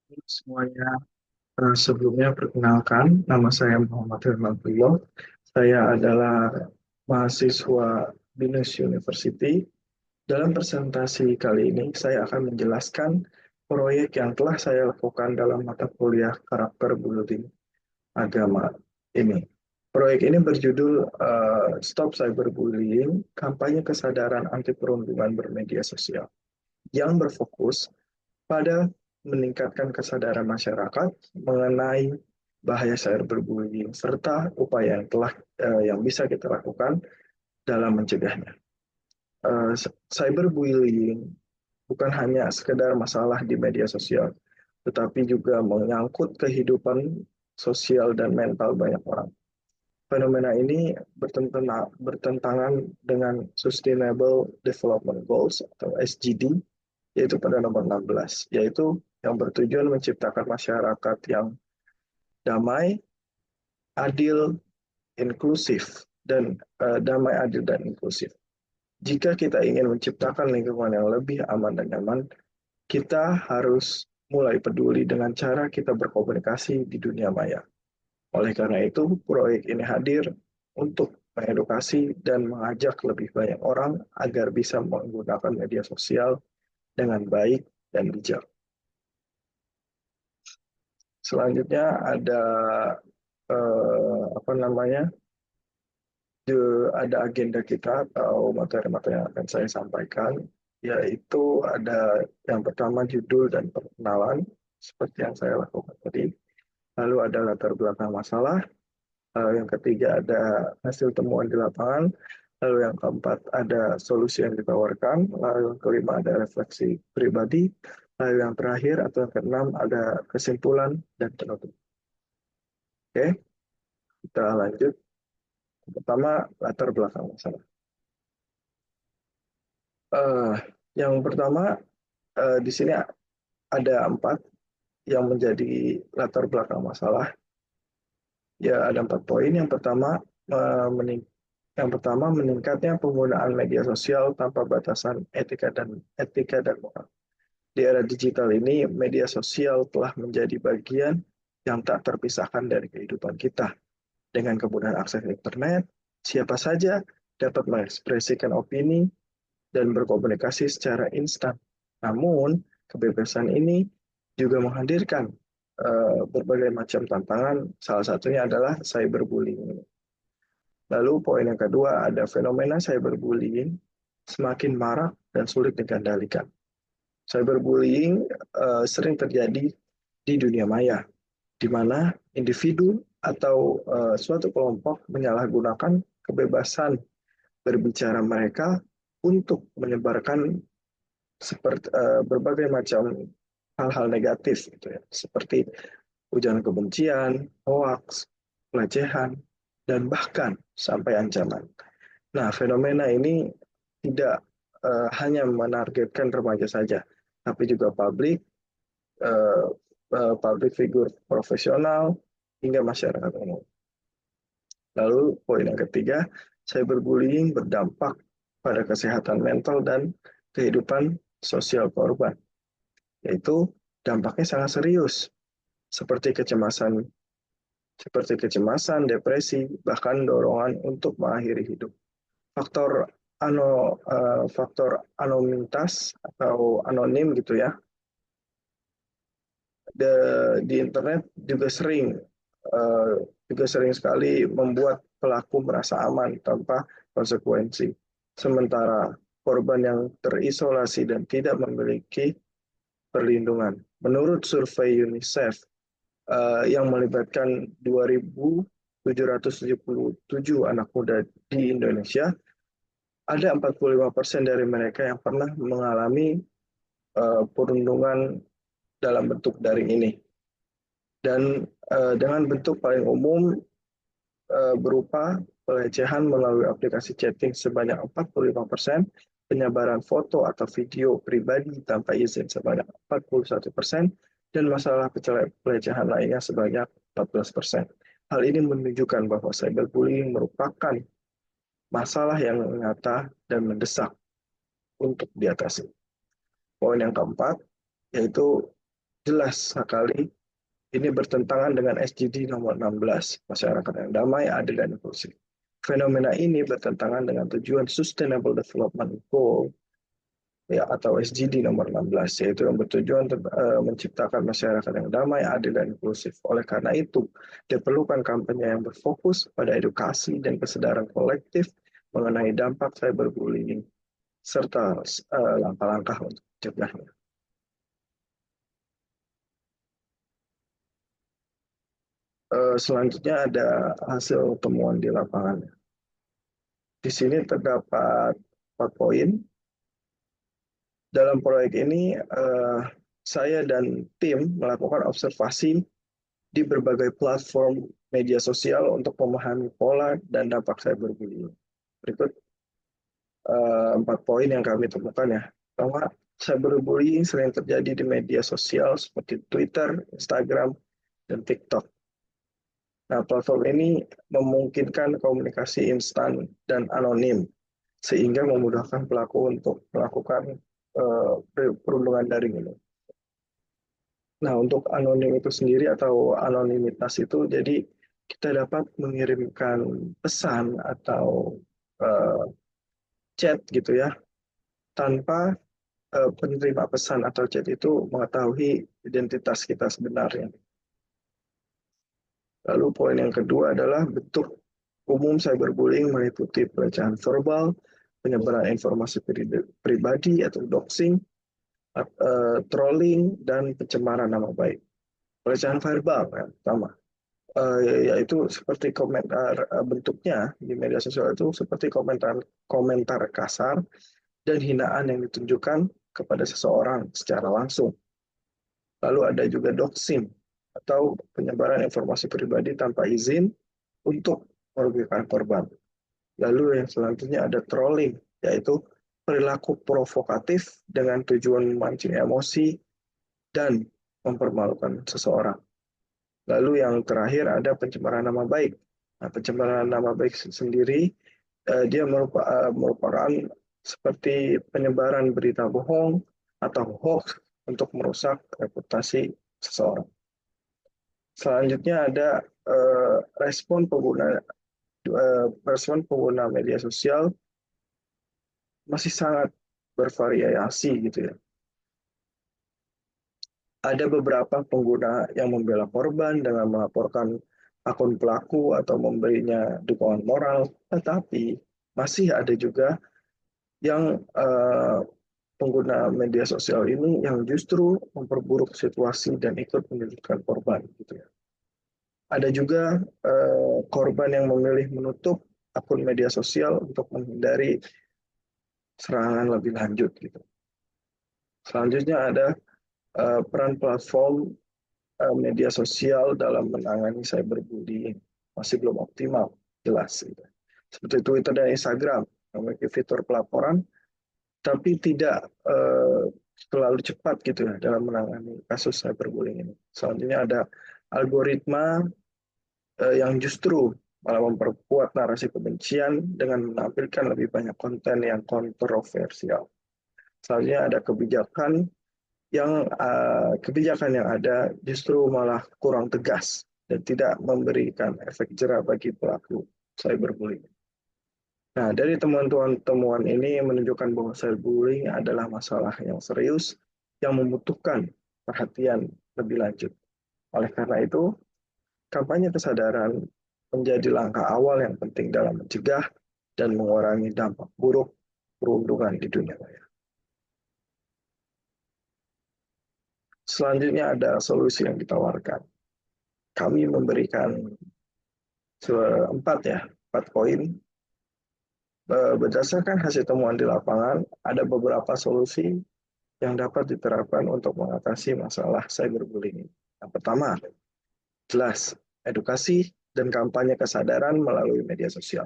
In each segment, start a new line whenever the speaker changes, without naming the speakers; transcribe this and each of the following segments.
Halo semuanya, sebelumnya perkenalkan, nama saya Muhammad Herman Priyo. Saya adalah mahasiswa BINUS University. Dalam presentasi kali ini, saya akan menjelaskan proyek yang telah saya lakukan dalam mata kuliah karakter bullying agama ini. Proyek ini berjudul Stop Cyberbullying, Kampanye Kesadaran Anti Perundungan Bermedia Sosial, yang berfokus pada meningkatkan kesadaran masyarakat mengenai bahaya cyberbullying serta upaya yang bisa kita lakukan dalam mencegahnya. Cyberbullying bukan hanya sekedar masalah di media sosial, tetapi juga menyangkut kehidupan sosial dan mental banyak orang. Fenomena ini bertentangan dengan Sustainable Development Goals atau SDG, yaitu pada nomor 16, yaitu yang bertujuan menciptakan masyarakat yang damai, adil, inklusif, dan damai, adil, dan inklusif. Jika kita ingin menciptakan lingkungan yang lebih aman dan nyaman, kita harus mulai peduli dengan cara kita berkomunikasi di dunia maya. Oleh karena itu, proyek ini hadir untuk mengedukasi dan mengajak lebih banyak orang agar bisa menggunakan media sosial dengan baik dan bijak. Selanjutnya ada apa namanya, ada agenda kita atau materi-materi yang akan saya sampaikan, yaitu ada yang pertama judul dan perkenalan seperti yang saya lakukan tadi. Lalu ada latar belakang masalah. Yang ketiga ada hasil temuan di lapangan. Lalu yang keempat ada solusi yang ditawarkan. Lalu yang kelima ada refleksi pribadi. Lalu yang terakhir atau yang keenam ada kesimpulan dan penutup. Oke, kita lanjut. Pertama, latar belakang masalah. Eh, yang pertama, di sini ada 4 yang menjadi latar belakang masalah. Ya, ada 4 poin. Yang pertama meningkatnya penggunaan media sosial tanpa batasan etika dan moral. Di era digital ini, media sosial telah menjadi bagian yang tak terpisahkan dari kehidupan kita. Dengan kemudahan akses internet, siapa saja dapat mengekspresikan opini dan berkomunikasi secara instan. Namun, kebebasan ini juga menghadirkan berbagai macam tantangan, salah satunya adalah cyberbullying. Lalu poin yang kedua, ada fenomena cyberbullying semakin marak dan sulit dikendalikan. Cyberbullying sering terjadi di dunia maya, di mana individu atau suatu kelompok menyalahgunakan kebebasan berbicara mereka untuk menyebarkan berbagai macam hal-hal negatif, gitu ya, seperti ujaran kebencian, hoaks, pelecehan, dan bahkan sampai ancaman. Nah, fenomena ini tidak hanya menargetkan remaja saja, tapi juga eh, public figure profesional, hingga masyarakat umum. Lalu poin yang ketiga, cyberbullying berdampak pada kesehatan mental dan kehidupan sosial korban, yaitu dampaknya sangat serius, seperti kecemasan, depresi, bahkan dorongan untuk mengakhiri hidup. Faktor anonimitas atau anonim gitu ya, di internet uh, juga sering sekali membuat pelaku merasa aman tanpa konsekuensi. Sementara korban yang terisolasi dan tidak memiliki perlindungan. Menurut survei UNICEF yang melibatkan 2.777 anak muda di Indonesia, ada 45% dari mereka yang pernah mengalami perundungan dalam bentuk daring ini. Dan dengan bentuk paling umum berupa pelecehan melalui aplikasi chatting sebanyak 45%, penyebaran foto atau video pribadi tanpa izin sebanyak 41%, dan masalah pelecehan lainnya sebanyak 14%. Hal ini menunjukkan bahwa cyberbullying merupakan masalah yang nyata dan mendesak untuk diatasi. Poin yang keempat, yaitu jelas sekali ini bertentangan dengan SDG nomor 16, masyarakat yang damai, adil, dan inklusif. Fenomena ini bertentangan dengan tujuan Sustainable Development Goal ya atau SDG nomor 16, yaitu yang bertujuan menciptakan masyarakat yang damai, adil, dan inklusif. Oleh karena itu, diperlukan kampanye yang berfokus pada edukasi dan kesadaran kolektif mengenai dampak cyberbullying serta langkah-langkah untuk mencegahnya. Selanjutnya ada hasil temuan di lapangan. Di sini terdapat 4 poin. Dalam proyek ini, saya dan tim melakukan observasi di berbagai platform media sosial untuk memahami pola dan dampak cyberbullying. Berikut 4 poin yang kami temukan ya. Pertama, cyberbullying sering terjadi di media sosial seperti Twitter, Instagram, dan TikTok. Nah, platform ini memungkinkan komunikasi instan dan anonim, sehingga memudahkan pelaku untuk melakukan perundungan daring ini. Nah, untuk anonim itu sendiri atau anonimitas itu, jadi kita dapat mengirimkan pesan atau uh, chat gitu ya, tanpa penerima pesan atau chat itu mengetahui identitas kita sebenarnya. Lalu poin yang kedua adalah bentuk umum cyberbullying meliputi pelecehan verbal, penyebaran informasi pribadi atau doxing, trolling, dan pencemaran nama baik. Pelecehan verbal yang pertama, yaitu seperti komentar bentuknya di media sosial itu seperti komentar kasar dan hinaan yang ditunjukkan kepada seseorang secara langsung. Lalu ada juga doxing atau penyebaran informasi pribadi tanpa izin untuk merugikan korban. Lalu yang selanjutnya ada trolling, yaitu perilaku provokatif dengan tujuan memancing emosi dan mempermalukan seseorang. Lalu yang terakhir ada pencemaran nama baik. Nah, pencemaran nama baik sendiri dia merupakan seperti penyebaran berita bohong atau hoax untuk merusak reputasi seseorang. Selanjutnya ada respon pengguna media sosial masih sangat bervariasi gitu ya. Ada beberapa pengguna yang membela korban dengan melaporkan akun pelaku atau memberinya dukungan moral, tetapi masih ada juga yang pengguna media sosial ini yang justru memperburuk situasi dan ikut menyudutkan korban gitu ya. Ada juga korban yang memilih menutup akun media sosial untuk menghindari serangan lebih lanjut gitu. Selanjutnya ada peran platform media sosial dalam menangani cyberbullying masih belum optimal, jelas. Gitu. Seperti Twitter dan Instagram memiliki fitur pelaporan, tapi tidak terlalu cepat gitu ya dalam menangani kasus cyberbullying ini. Selanjutnya ada algoritma yang justru malah memperkuat narasi kebencian dengan menampilkan lebih banyak konten yang kontroversial. Selanjutnya ada kebijakan yang ada justru malah kurang tegas dan tidak memberikan efek jera bagi pelaku cyberbullying. Nah, dari temuan-temuan ini menunjukkan bahwa cyberbullying adalah masalah yang serius yang membutuhkan perhatian lebih lanjut. Oleh karena itu, kampanye kesadaran menjadi langkah awal yang penting dalam mencegah dan mengurangi dampak buruk perundungan di dunia maya. Selanjutnya ada solusi yang ditawarkan. Kami memberikan 4 poin. Berdasarkan hasil temuan di lapangan, ada beberapa solusi yang dapat diterapkan untuk mengatasi masalah cyberbullying. Yang pertama, jelas, edukasi dan kampanye kesadaran melalui media sosial.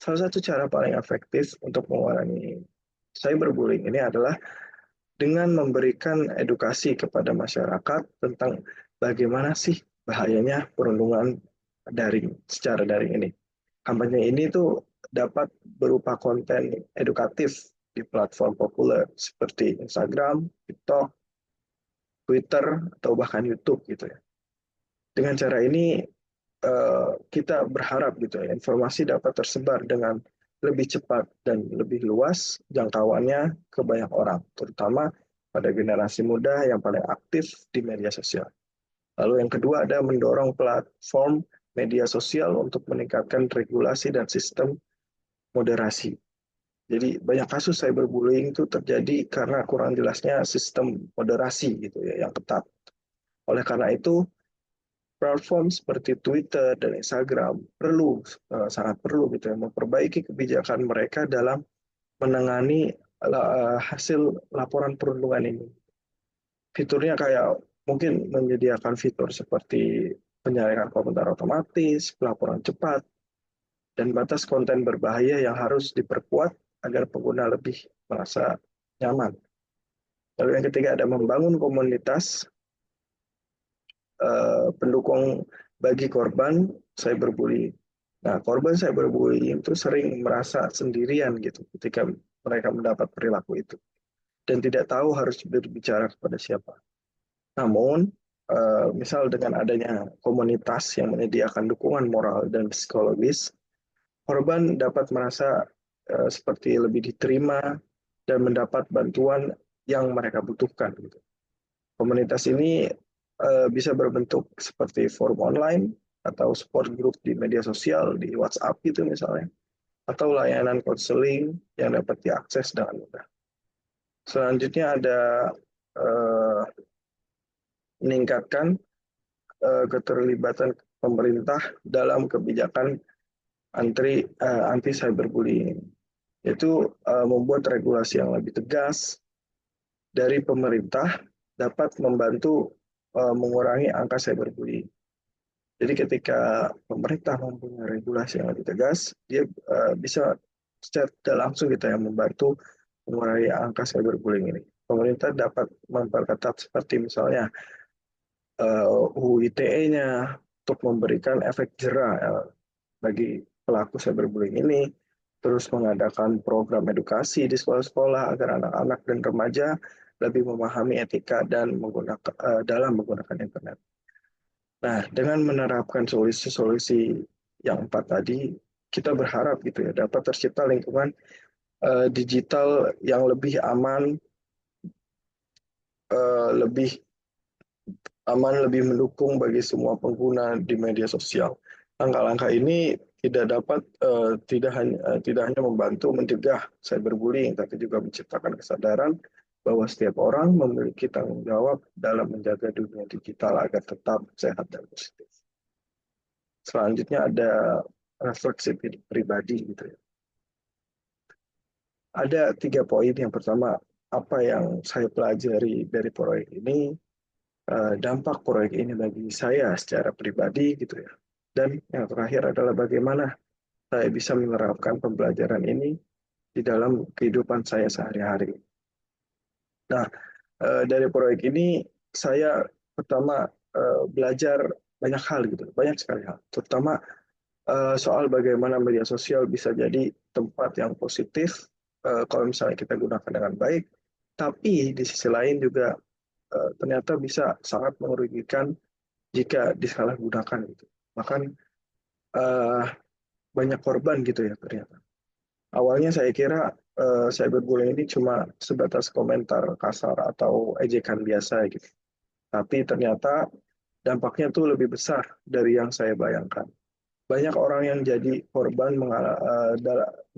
Salah satu cara paling efektif untuk mengurangi cyberbullying ini adalah dengan memberikan edukasi kepada masyarakat tentang bagaimana sih bahayanya perundungan secara daring ini. Kampanye ini tuh dapat berupa konten edukatif di platform populer seperti Instagram, TikTok, Twitter, atau bahkan YouTube gitu ya. Dengan cara ini kita berharap gitu ya, informasi dapat tersebar dengan lebih cepat dan lebih luas jangkauannya ke banyak orang, terutama pada generasi muda yang paling aktif di media sosial. Lalu yang kedua ada mendorong platform media sosial untuk meningkatkan regulasi dan sistem moderasi. Jadi banyak kasus cyberbullying itu terjadi karena kurang jelasnya sistem moderasi gitu ya yang ketat. Oleh karena itu, platform seperti Twitter dan Instagram sangat perlu gitu ya memperbaiki kebijakan mereka dalam menangani hasil laporan perundungan ini. Fiturnya kayak mungkin menyediakan fitur seperti penyaringan komentar otomatis, pelaporan cepat, dan batas konten berbahaya yang harus diperkuat agar pengguna lebih merasa nyaman. Lalu yang ketiga ada membangun komunitas pendukung bagi korban cyberbullying. Nah, korban cyberbullying itu sering merasa sendirian gitu ketika mereka mendapat perilaku itu dan tidak tahu harus berbicara kepada siapa. Namun, misal dengan adanya komunitas yang menyediakan dukungan moral dan psikologis, korban dapat merasa seperti lebih diterima dan mendapat bantuan yang mereka butuhkan. Gitu. Komunitas ini bisa berbentuk seperti forum online atau support group di media sosial, di WhatsApp gitu misalnya, atau layanan konseling yang dapat diakses dengan mudah. Selanjutnya ada eh, meningkatkan keterlibatan pemerintah dalam kebijakan anti cyberbullying, yaitu membuat regulasi yang lebih tegas dari pemerintah dapat membantu mengurangi angka cyberbullying. Jadi ketika pemerintah mempunyai regulasi yang lebih tegas, dia bisa secara langsung kita yang membantu mengurangi angka cyberbullying ini. Pemerintah dapat memperketat seperti misalnya UU ITE-nya untuk memberikan efek jera bagi pelaku cyberbullying ini, terus mengadakan program edukasi di sekolah-sekolah agar anak-anak dan remaja lebih memahami etika dan dalam menggunakan internet. Nah, dengan menerapkan solusi-solusi yang empat tadi, kita berharap gitu ya dapat tercipta lingkungan digital yang lebih aman, lebih lebih mendukung bagi semua pengguna di media sosial. Langkah-langkah ini tidak hanya membantu mencegah cyberbullying, tapi juga menciptakan kesadaran bahwa setiap orang memiliki tanggung jawab dalam menjaga dunia digital agar tetap sehat dan positif. Selanjutnya ada refleksi pribadi gitu ya. Ada 3 poin. Yang pertama, apa yang saya pelajari dari proyek ini, dampak proyek ini bagi saya secara pribadi gitu ya. Dan yang terakhir adalah bagaimana saya bisa menerapkan pembelajaran ini di dalam kehidupan saya sehari-hari. Nah, dari proyek ini saya pertama belajar banyak hal gitu, banyak sekali hal, terutama soal bagaimana media sosial bisa jadi tempat yang positif kalau misalnya kita gunakan dengan baik, tapi di sisi lain juga ternyata bisa sangat merugikan jika disalahgunakan gitu. Bahkan uh, banyak korban gitu ya ternyata. Awalnya saya kira cyberbullying ini cuma sebatas komentar kasar atau ejekan biasa gitu. Tapi ternyata dampaknya tuh lebih besar dari yang saya bayangkan. Banyak orang yang jadi korban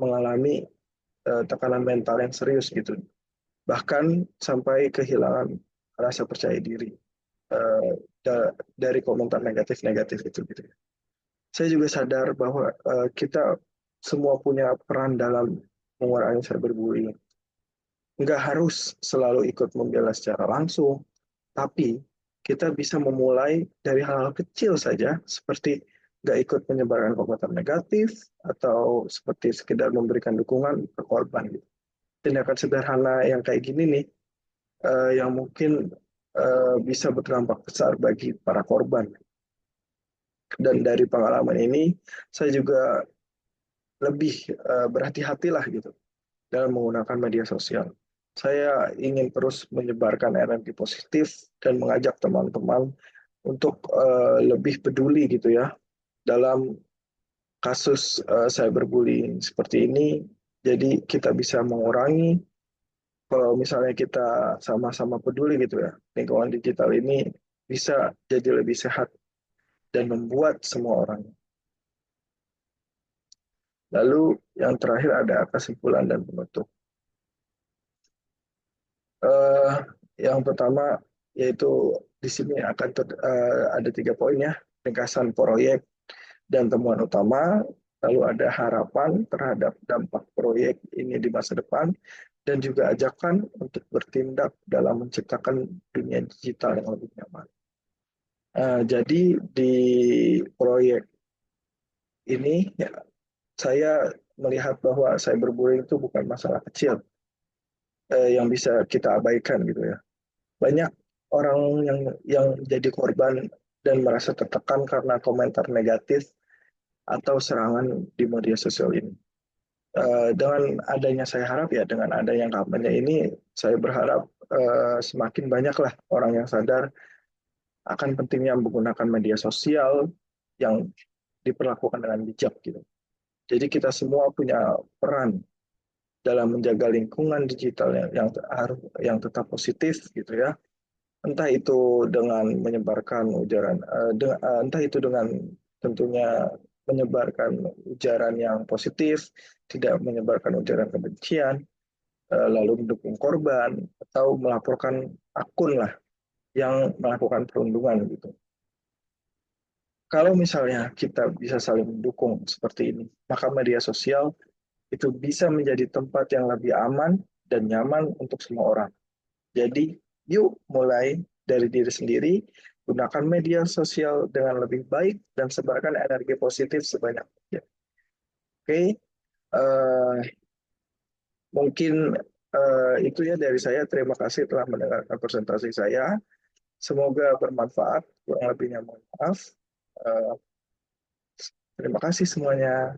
mengalami tekanan mental yang serius gitu. Bahkan sampai kehilangan rasa percaya diri uh, dari komentar negatif-negatif itu gitu. Saya juga sadar bahwa kita semua punya peran dalam mengurangi cyberbullying. Nggak harus selalu ikut membela secara langsung, tapi kita bisa memulai dari hal-hal kecil saja, seperti nggak ikut menyebarkan komentar negatif, atau seperti sekedar memberikan dukungan ke korban. Tindakan sederhana yang kayak gini nih, yang mungkin bisa berdampak besar bagi para korban. Dan dari pengalaman ini, saya juga lebih berhati-hatilah gitu dalam menggunakan media sosial. Saya ingin terus menyebarkan energi positif dan mengajak teman-teman untuk lebih peduli gitu ya dalam kasus cyberbullying seperti ini. Jadi kita bisa mengurangi kalau misalnya kita sama-sama peduli gitu ya, lingkungan digital ini bisa jadi lebih sehat dan membuat semua orang. Lalu yang terakhir ada kesimpulan dan penutup. Eh, yang pertama yaitu di sini akan ada 3 poin ya, ringkasan proyek dan temuan utama, lalu ada harapan terhadap dampak proyek ini di masa depan, dan juga ajakan untuk bertindak dalam menciptakan dunia digital yang lebih nyaman. Jadi di proyek ini ya, saya melihat bahwa cyberbullying itu bukan masalah kecil yang bisa kita abaikan gitu ya. Banyak orang yang jadi korban dan merasa tertekan karena komentar negatif atau serangan di media sosial ini. Dengan adanya saya harap ya dengan adanya kampanye ini saya berharap semakin banyaklah orang yang sadar akan pentingnya menggunakan media sosial yang diperlakukan dengan bijak gitu. Jadi kita semua punya peran dalam menjaga lingkungan digital yang harus yang tetap positif gitu ya. Entah itu dengan menyebarkan ujaran, entah itu dengan tentunya menyebarkan ujaran yang positif, tidak menyebarkan ujaran kebencian, lalu mendukung korban atau melaporkan akun lah yang melakukan perundungan gitu. Kalau misalnya kita bisa saling mendukung seperti ini, maka media sosial itu bisa menjadi tempat yang lebih aman dan nyaman untuk semua orang. Jadi, yuk mulai dari diri sendiri, gunakan media sosial dengan lebih baik dan sebarkan energi positif sebanyak-banyaknya. Oke, uh, mungkin itu ya dari saya. Terima kasih telah mendengarkan presentasi saya. Semoga bermanfaat. Kurang lebihnya mohon maaf. Uh, Terima kasih semuanya.